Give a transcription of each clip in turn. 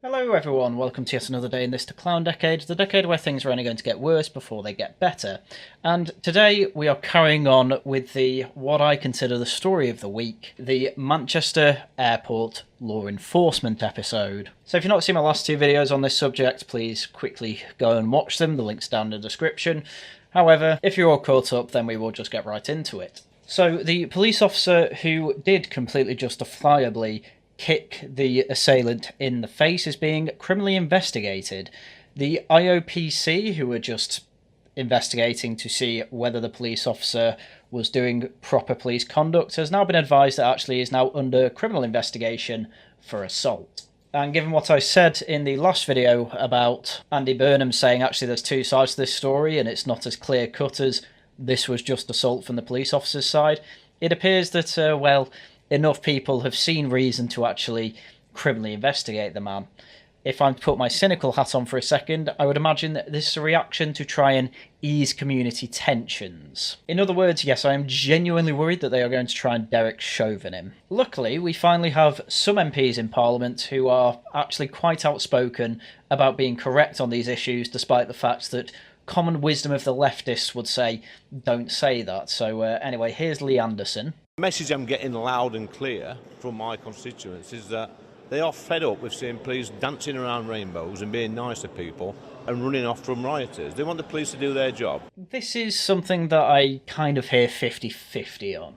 Hello everyone, welcome to yet another day in this Clown Decade, the decade where things are only going to get worse before they get better. And today we are carrying on with what I consider the story of the week, the Manchester Airport Law Enforcement episode. So if you've not seen my last two videos on this subject, please quickly go and watch them, the link's down in the description. However, if you're all caught up, then we will just get right into it. So the police officer who did completely justifiably kick the assailant in the face is being criminally investigated. The IOPC, who were just investigating to see whether the police officer was doing proper police conduct, has now been advised that actually is now under criminal investigation for assault. And given what I said in the last video about Andy Burnham saying actually there's two sides to this story and it's not as clear cut as this was just assault from the police officer's side, it appears that, enough people have seen reason to actually criminally investigate the man. If I'm to put my cynical hat on for a second, I would imagine that this is a reaction to try and ease community tensions. In other words, yes, I am genuinely worried that they are going to try and Derek Chauvin him. Luckily, we finally have some MPs in Parliament who are actually quite outspoken about being correct on these issues, despite the fact that common wisdom of the leftists would say, don't say that. So anyway, here's Lee Anderson. The message I'm getting loud and clear from my constituents is that they are fed up with seeing police dancing around rainbows and being nice to people and running off from rioters. They want the police to do their job. This is something that I kind of hear 50-50 on.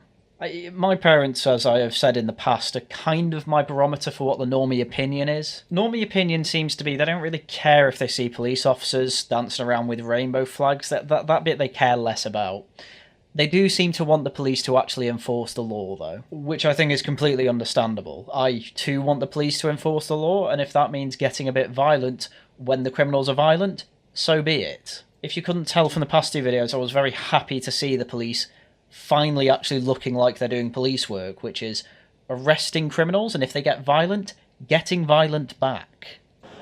My parents, as I have said in the past, are kind of my barometer for what the normie opinion is. Normie opinion seems to be they don't really care if they see police officers dancing around with rainbow flags. That bit they care less about. They do seem to want the police to actually enforce the law, though, which I think is completely understandable. I, too, want the police to enforce the law, and if that means getting a bit violent when the criminals are violent, so be it. If you couldn't tell from the past two videos, I was very happy to see the police finally actually looking like they're doing police work, which is arresting criminals, and if they get violent, getting violent back.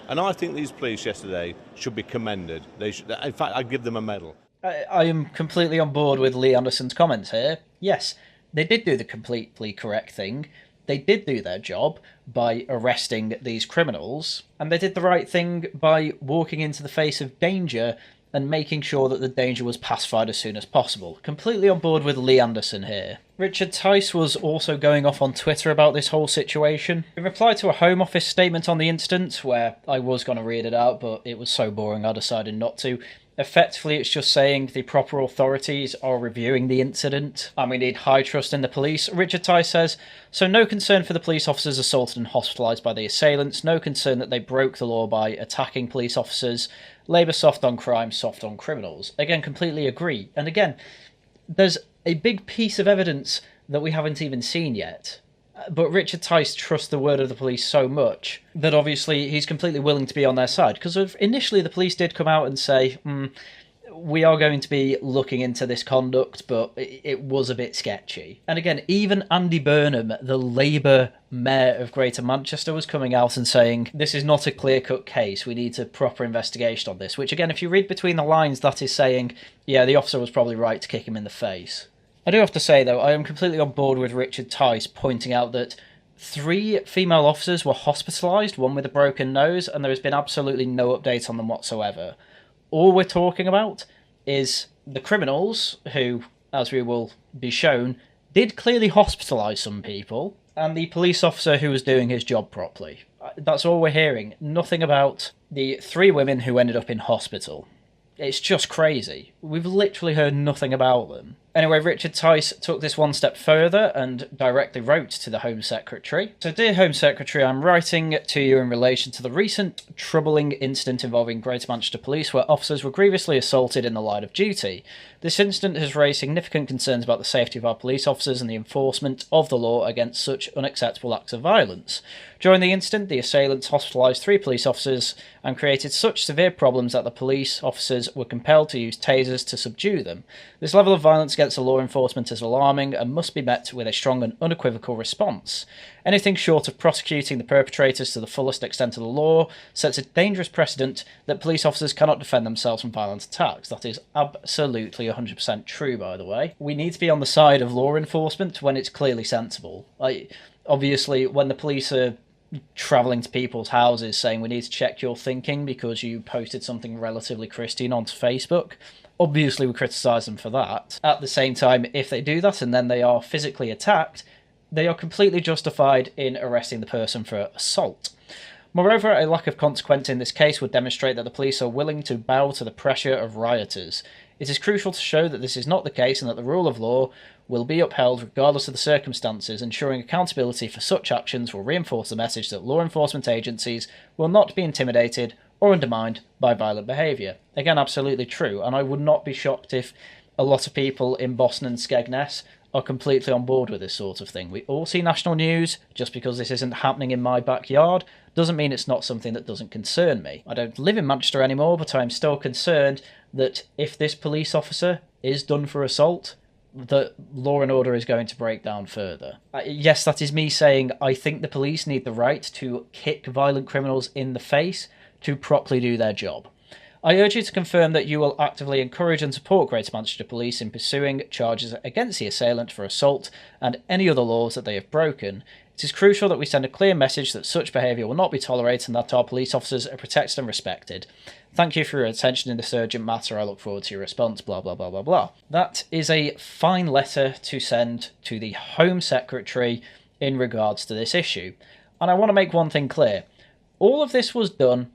And I think these police yesterday should be commended. They should, in fact, I'd give them a medal. I am completely on board with Lee Anderson's comments here. Yes, they did do the completely correct thing. They did do their job by arresting these criminals, and they did the right thing by walking into the face of danger and making sure that the danger was pacified as soon as possible. Completely on board with Lee Anderson here. Richard Tice was also going off on Twitter about this whole situation. In reply to a Home Office statement on the incident, where I was going to read it out, but it was so boring I decided not to, effectively, it's just saying the proper authorities are reviewing the incident and we need high trust in the police. Richard Tice says, so no concern for the police officers assaulted and hospitalised by the assailants, no concern that they broke the law by attacking police officers, Labour soft on crime, soft on criminals. Again, completely agree. And again, there's a big piece of evidence that we haven't even seen yet. But Richard Tice trusts the word of the police so much that obviously he's completely willing to be on their side. Because initially the police did come out and say, we are going to be looking into this conduct, but it was a bit sketchy. And again, even Andy Burnham, the Labour mayor of Greater Manchester, was coming out and saying, this is not a clear-cut case, we need a proper investigation on this. Which again, if you read between the lines, that is saying, yeah, the officer was probably right to kick him in the face. I do have to say, though, I am completely on board with Richard Tice pointing out that 3 female officers were hospitalised, one with a broken nose, and there has been absolutely no update on them whatsoever. All we're talking about is the criminals, who, as we will be shown, did clearly hospitalise some people, and the police officer who was doing his job properly. That's all we're hearing. Nothing about the 3 women who ended up in hospital. It's just crazy. We've literally heard nothing about them. Anyway, Richard Tice took this one step further and directly wrote to the Home Secretary. So, dear Home Secretary, I'm writing to you in relation to the recent troubling incident involving Greater Manchester Police where officers were grievously assaulted in the line of duty. This incident has raised significant concerns about the safety of our police officers and the enforcement of the law against such unacceptable acts of violence. During the incident, the assailants hospitalised 3 police officers and created such severe problems that the police officers were compelled to use tasers to subdue them. This level of violence against the law enforcement is alarming and must be met with a strong and unequivocal response. Anything short of prosecuting the perpetrators to the fullest extent of the law sets a dangerous precedent that police officers cannot defend themselves from violent attacks. That is absolutely 100% true, by the way. We need to be on the side of law enforcement when it's clearly sensible. Obviously, when the police are travelling to people's houses saying we need to check your thinking because you posted something relatively Christian onto Facebook. Obviously, we criticise them for that. At the same time, if they do that and then they are physically attacked, they are completely justified in arresting the person for assault. Moreover, a lack of consequence in this case would demonstrate that the police are willing to bow to the pressure of rioters. It is crucial to show that this is not the case and that the rule of law will be upheld regardless of the circumstances. Ensuring accountability for such actions will reinforce the message that law enforcement agencies will not be intimidated or undermined by violent behaviour. Again, absolutely true, and I would not be shocked if a lot of people in Boston and Skegness are completely on board with this sort of thing. We all see national news. Just because this isn't happening in my backyard doesn't mean it's not something that doesn't concern me. I don't live in Manchester anymore, but I'm still concerned that if this police officer is done for assault, that law and order is going to break down further. Yes, that is me saying I think the police need the right to kick violent criminals in the face to properly do their job. I urge you to confirm that you will actively encourage and support Greater Manchester Police in pursuing charges against the assailant for assault and any other laws that they have broken. It is crucial that we send a clear message that such behaviour will not be tolerated and that our police officers are protected and respected. Thank you for your attention in this urgent matter. I look forward to your response, blah, blah, blah, blah, blah. That is a fine letter to send to the Home Secretary in regards to this issue. And I want to make one thing clear. All of this was done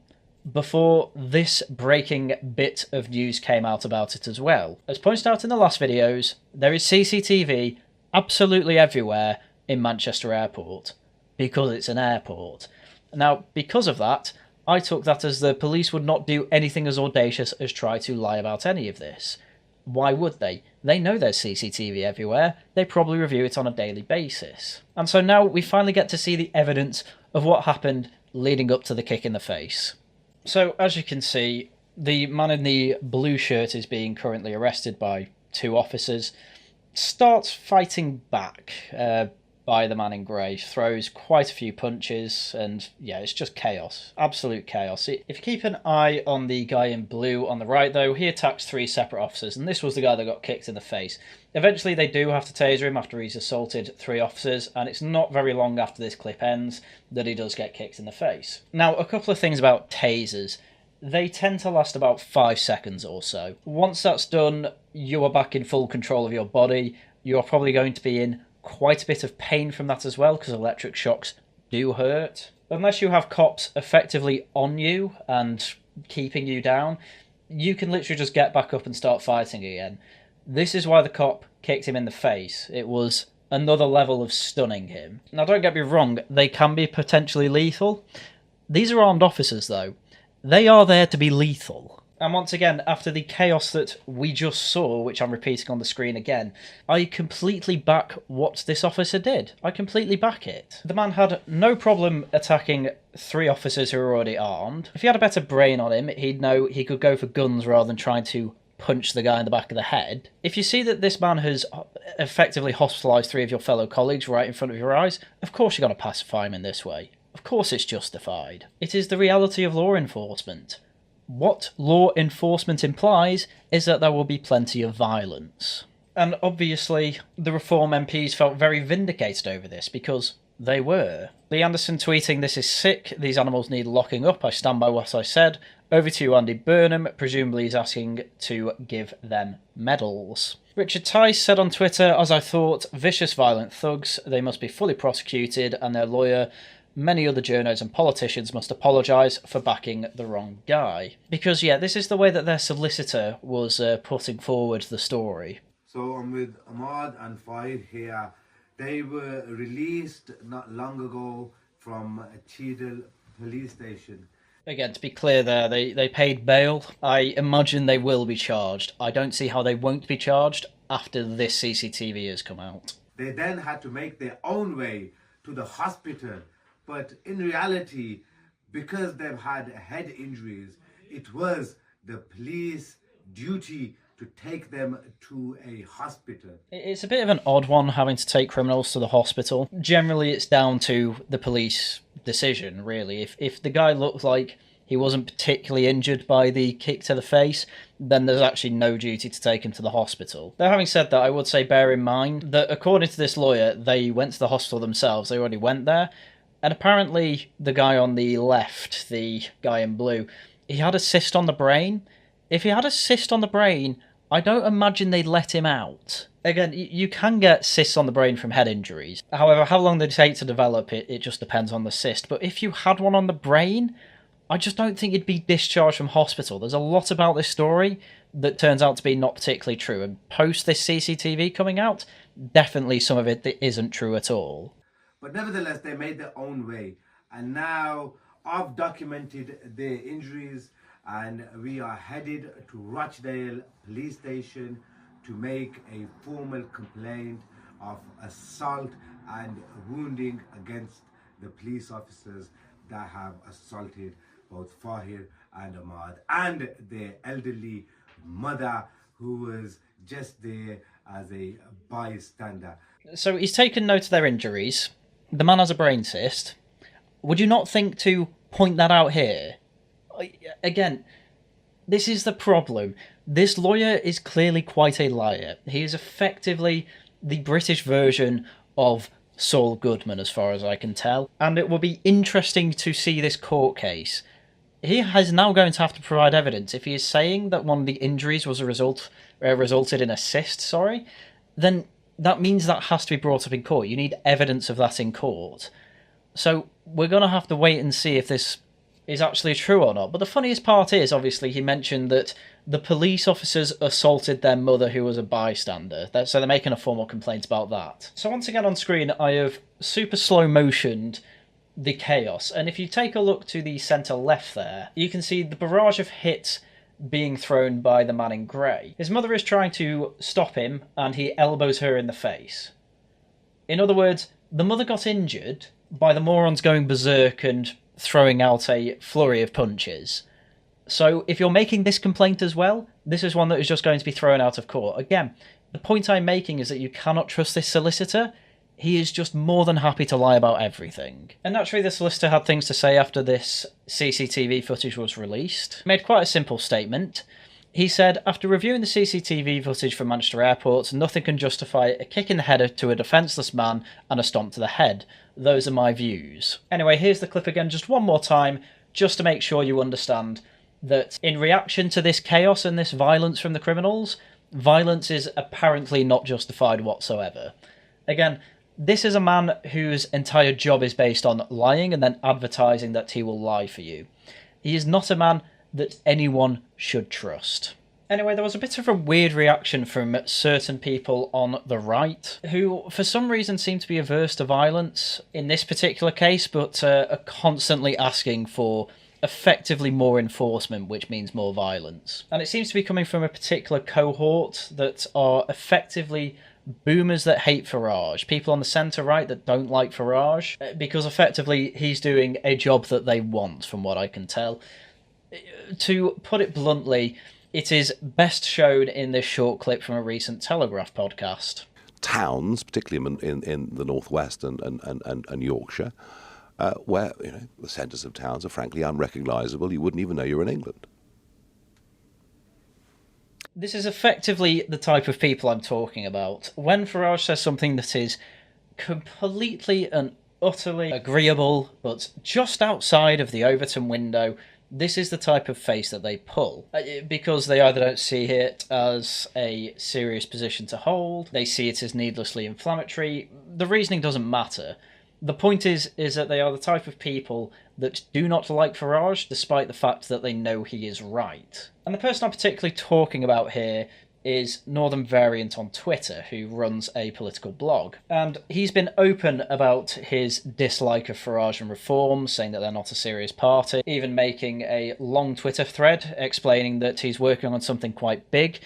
before this breaking bit of news came out about it as well. As pointed out in the last videos, there is CCTV absolutely everywhere in Manchester Airport because it's an airport. Now, because of that, I took that as the police would not do anything as audacious as try to lie about any of this. Why would they? They know there's CCTV everywhere. They probably review it on a daily basis. And so now we finally get to see the evidence of what happened leading up to the kick in the face. So, as you can see, the man in the blue shirt is being currently arrested by two officers, starts fighting back by the man in grey, throws quite a few punches, and yeah, it's just chaos. Absolute chaos. If you keep an eye on the guy in blue on the right, though, he attacks three separate officers, and this was the guy that got kicked in the face. Eventually, they do have to taser him after he's assaulted three officers, and it's not very long after this clip ends that he does get kicked in the face. Now, a couple of things about tasers. They tend to last about 5 seconds or so. Once that's done, you are back in full control of your body. You're probably going to be in quite a bit of pain from that as well, because electric shocks do hurt. Unless you have cops effectively on you and keeping you down, you can literally just get back up and start fighting again. This is why the cop kicked him in the face. It was another level of stunning him. Now, don't get me wrong, they can be potentially lethal. These are armed officers, though. They are there to be lethal. And once again, after the chaos that we just saw, which I'm repeating on the screen again, I completely back what this officer did. I completely back it. The man had no problem attacking three officers who were already armed. If he had a better brain on him, he'd know he could go for guns rather than trying to punch the guy in the back of the head. If you see that this man has effectively hospitalised three of your fellow colleagues right in front of your eyes, of course you're going to pacify him in this way. Of course it's justified. It is the reality of law enforcement. What law enforcement implies is that there will be plenty of violence. And obviously, the Reform MPs felt very vindicated over this, because they were. Lee Anderson tweeting, "This is sick, these animals need locking up, I stand by what I said." Over to you, Andy Burnham, presumably he's asking to give them medals. Richard Tice said on Twitter, "As I thought, vicious violent thugs, they must be fully prosecuted, and their lawyer, many other journos and politicians must apologise for backing the wrong guy." Because, yeah, this is the way that their solicitor was putting forward the story. So I'm with Ahmad and Fahid here. They were released not long ago from Cheadle police station. Again, to be clear there, they paid bail. I imagine they will be charged. I don't see how they won't be charged after this CCTV has come out. They then had to make their own way to the hospital. But in reality, because they've had head injuries, it was the police duty to take them to a hospital. It's a bit of an odd one having to take criminals to the hospital. Generally, it's down to the police decision, really. If the guy looked like he wasn't particularly injured by the kick to the face, then there's actually no duty to take him to the hospital. Though having said that, I would say bear in mind that according to this lawyer, they went to the hospital themselves. They already went there. And apparently the guy on the left, the guy in blue, he had a cyst on the brain. If he had a cyst on the brain, I don't imagine they'd let him out. Again, you can get cysts on the brain from head injuries. However, how long they take to develop it just depends on the cyst. But if you had one on the brain, I just don't think you'd be discharged from hospital. There's a lot about this story that turns out to be not particularly true. And post this CCTV coming out, definitely some of it isn't true at all. But nevertheless, they made their own way. And now I've documented their injuries, and we are headed to Rochdale Police Station to make a formal complaint of assault and wounding against the police officers that have assaulted both Fahir and Ahmad and their elderly mother, who was just there as a bystander. So he's taken note of their injuries. The man has a brain cyst. Would you not think to point that out here? Again, this is the problem. This lawyer is clearly quite a liar. He is effectively the British version of Saul Goodman, as far as I can tell. And it will be interesting to see this court case. He is now going to have to provide evidence. If he is saying that one of the injuries was resulted in a cyst, then that means that has to be brought up in court. You need evidence of that in court. So we're going to have to wait and see if this is actually true or not. But the funniest part is, obviously, he mentioned that the police officers assaulted their mother, who was a bystander. So they're making a formal complaint about that. So once again on screen, I have super slow motioned the chaos. And if you take a look to the centre left there, you can see the barrage of hits being thrown by the man in grey. His mother is trying to stop him, and he elbows her in the face. In other words, the mother got injured by the morons going berserk and throwing out a flurry of punches. So if you're making this complaint as well, this is one that is just going to be thrown out of court. Again, the point I'm making is that you cannot trust this solicitor. He is just more than happy to lie about everything. And naturally, the solicitor had things to say after this CCTV footage was released. He made quite a simple statement. He said, after reviewing the CCTV footage from Manchester Airport, nothing can justify a kick in the head to a defenceless man and a stomp to the head. Those are my views. Anyway, here's the clip again just one more time, just to make sure you understand that in reaction to this chaos and this violence from the criminals, violence is apparently not justified whatsoever. Again, this is a man whose entire job is based on lying and then advertising that he will lie for you. He is not a man that anyone should trust. Anyway, there was a bit of a weird reaction from certain people on the right, who for some reason seem to be averse to violence in this particular case, but are constantly asking for effectively more enforcement, which means more violence. And it seems to be coming from a particular cohort that are effectively boomers that hate Farage, people on the centre-right that don't like Farage, because effectively he's doing a job that they want, from what I can tell. To put it bluntly, it is best shown in this short clip from a recent Telegraph podcast. Towns, particularly in the northwest and Yorkshire, where the centres of towns are frankly unrecognisable. You wouldn't even know you're in England. This is effectively the type of people I'm talking about. When Farage says something that is completely and utterly agreeable, but just outside of the Overton window, this is the type of face that they pull. Because they either don't see it as a serious position to hold, they see it as needlessly inflammatory. The reasoning doesn't matter. The point is that they are the type of people that do not like Farage, despite the fact that they know he is right. And the person I'm particularly talking about here is Northern Variant on Twitter, who runs a political blog. And he's been open about his dislike of Farage and Reform, saying that they're not a serious party, even making a long Twitter thread explaining that he's working on something quite big.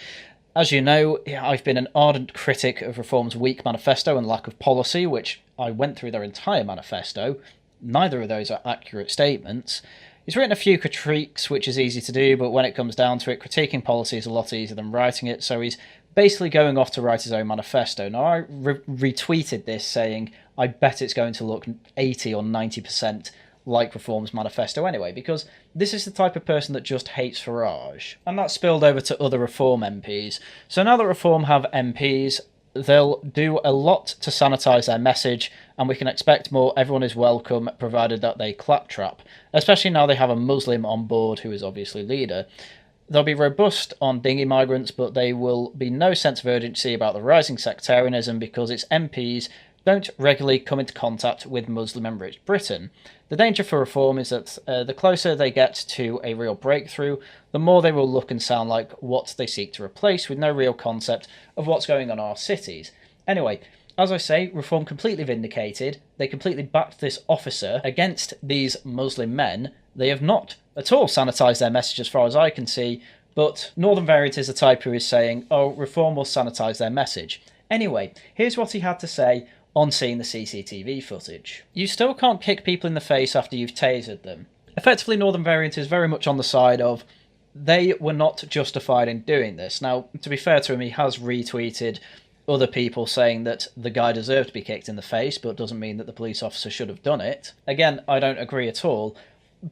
As you know, I've been an ardent critic of Reform's weak manifesto and lack of policy, which I went through their entire manifesto. Neither of those are accurate statements. He's written a few critiques, which is easy to do, but when it comes down to it, critiquing policy is a lot easier than writing it, so he's basically going off to write his own manifesto. Now, I retweeted this saying, I bet it's going to look 80 or 90% like Reform's manifesto anyway, because this is the type of person that just hates Farage. And that spilled over to other Reform MPs. So now that Reform have MPs, they'll do a lot to sanitise their message and we can expect more. Everyone is welcome, provided that they claptrap, especially now they have a Muslim on board who is obviously leader. They'll be robust on dinghy migrants, but there will be no sense of urgency about the rising sectarianism because its MPs don't regularly come into contact with Muslim-enriched Britain. The danger for reform is that the closer they get to a real breakthrough, the more they will look and sound like what they seek to replace, with no real concept of what's going on in our cities. Anyway, as I say, reform completely vindicated. They completely backed this officer against these Muslim men. They have not at all sanitised their message as far as I can see, but Northern Variant is the type who is saying, oh, reform will sanitise their message. Anyway, here's what he had to say on seeing the CCTV footage. You still can't kick people in the face after you've tasered them. Effectively, Northern Variant is very much on the side of they were not justified in doing this. Now, to be fair to him, he has retweeted other people saying that the guy deserved to be kicked in the face, but doesn't mean that the police officer should have done it. Again, I don't agree at all.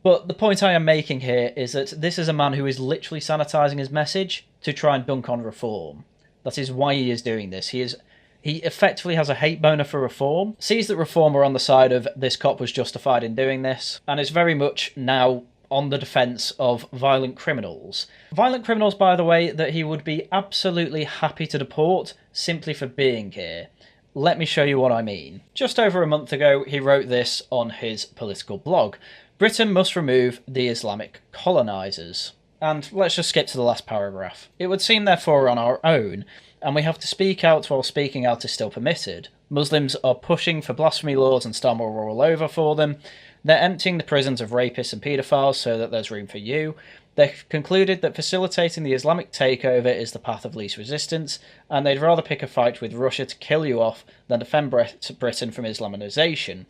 But the point I am making here is that this is a man who is literally sanitising his message to try and dunk on reform. That is why he is doing this. He effectively has a hate boner for reform, sees that reform are on the side of this cop was justified in doing this, and is very much now on the defence of violent criminals. Violent criminals, by the way, that he would be absolutely happy to deport simply for being here. Let me show you what I mean. Just over a month ago, he wrote this on his political blog. Britain must remove the Islamic colonisers. And let's just skip to the last paragraph. It would seem, therefore, on our own, and we have to speak out while speaking out is still permitted. Muslims are pushing for blasphemy laws and Star Wars all over for them. They're emptying the prisons of rapists and paedophiles so that there's room for you. They've concluded that facilitating the Islamic takeover is the path of least resistance, and they'd rather pick a fight with Russia to kill you off than defend Britain from Islamisation.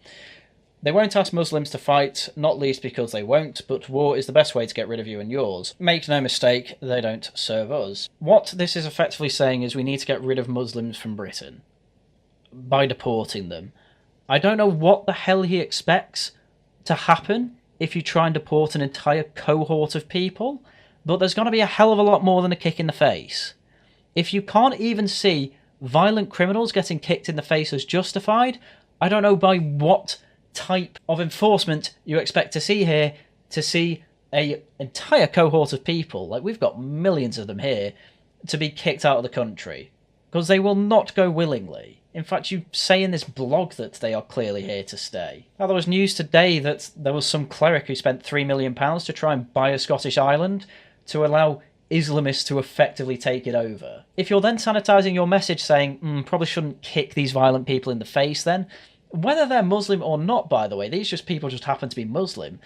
They won't ask Muslims to fight, not least because they won't, but war is the best way to get rid of you and yours. Make no mistake, they don't serve us. What this is effectively saying is we need to get rid of Muslims from Britain by deporting them. I don't know what the hell he expects to happen if you try and deport an entire cohort of people, but there's going to be a hell of a lot more than a kick in the face. If you can't even see violent criminals getting kicked in the face as justified, I don't know by what type of enforcement you expect to see here to see an entire cohort of people, like we've got millions of them here, to be kicked out of the country, because they will not go willingly. In fact, you say in this blog that they are clearly here to stay. Now, there was news today that there was some cleric who spent £3 million to try and buy a Scottish island to allow Islamists to effectively take it over. If you're then sanitising your message saying, probably shouldn't kick these violent people in the face then, whether they're Muslim or not, by the way, these people just happen to be Muslim,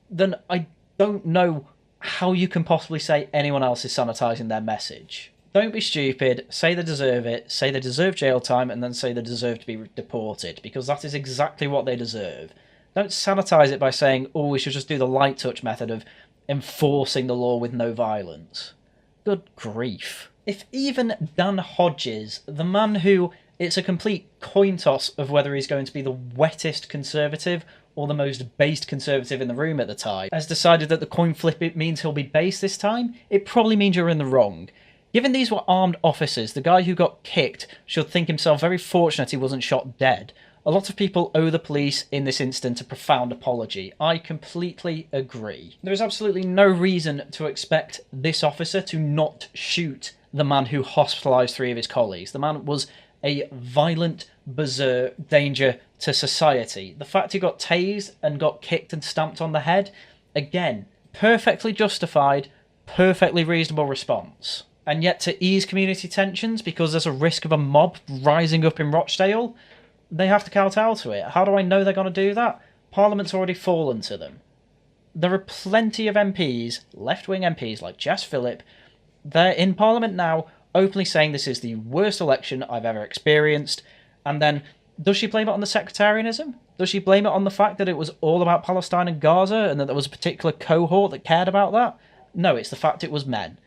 then I don't know how you can possibly say anyone else is sanitising their message. Don't be stupid, say they deserve it, say they deserve jail time, and then say they deserve to be deported, because that is exactly what they deserve. Don't sanitise it by saying, oh, we should just do the light touch method of enforcing the law with no violence. Good grief. If even Dan Hodges, the man who it's a complete coin toss of whether he's going to be the wettest Conservative or the most based Conservative in the room at the time, has decided that the coin flip it means he'll be based this time, it probably means you're in the wrong. Given these were armed officers, the guy who got kicked should think himself very fortunate he wasn't shot dead. A lot of people owe the police, in this instance, a profound apology. I completely agree. There is absolutely no reason to expect this officer to not shoot the man who hospitalised 3 of his colleagues. The man was a violent, berserk danger to society. The fact he got tased and got kicked and stamped on the head, again, perfectly justified, perfectly reasonable response. And yet to ease community tensions, because there's a risk of a mob rising up in Rochdale, they have to kowtow to it. How do I know they're going to do that? Parliament's already fallen to them. There are plenty of MPs, left-wing MPs like Jess Phillip, they're in Parliament now, openly saying this is the worst election I've ever experienced. And then, does she blame it on the sectarianism? Does she blame it on the fact that it was all about Palestine and Gaza and that there was a particular cohort that cared about that? No, it's the fact it was men.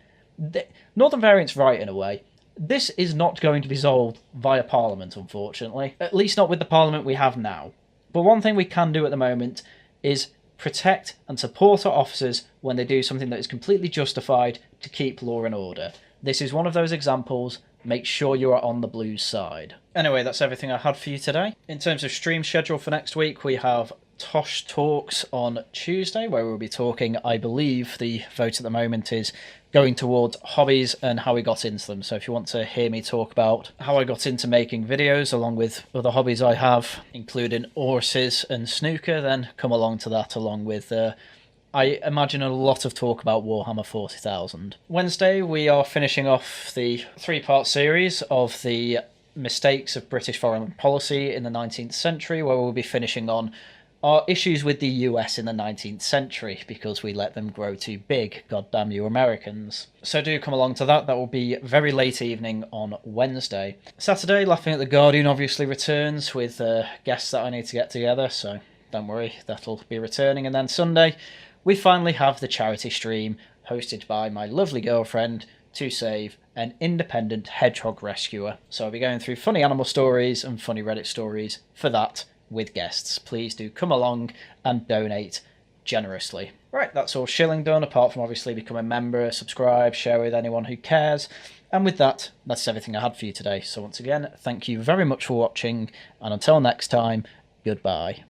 Northern Variant's right in a way. This is not going to be solved via Parliament, unfortunately. At least not with the Parliament we have now. But one thing we can do at the moment is protect and support our officers when they do something that is completely justified to keep law and order. This is one of those examples. make sure you are on the Blues side. Anyway, that's everything I had for you today. In terms of stream schedule for next week, we have Tosh Talks on Tuesday, where we'll be talking, I believe the vote at the moment is going towards hobbies and how we got into them. So if you want to hear me talk about how I got into making videos along with other hobbies I have, including horses and snooker, then come along to that, along with I imagine a lot of talk about Warhammer 40,000. Wednesday we are finishing off the 3-part series of the mistakes of British foreign policy in the 19th century, where we'll be finishing on our issues with the US in the 19th century, because we let them grow too big, goddamn you Americans. So do come along to that. That will be very late evening on Wednesday. Saturday, Laughing at the Guardian obviously returns with guests that I need to get together, so don't worry, that'll be returning. And then Sunday, we finally have the charity stream hosted by my lovely girlfriend to save an independent hedgehog rescuer. So I'll be going through funny animal stories and funny Reddit stories for that with guests. Please do come along and donate generously. Right, that's all shilling done, apart from obviously become a member, subscribe, share with anyone who cares. And with that, that's everything I had for you today. So once again, thank you very much for watching, and until next time, goodbye.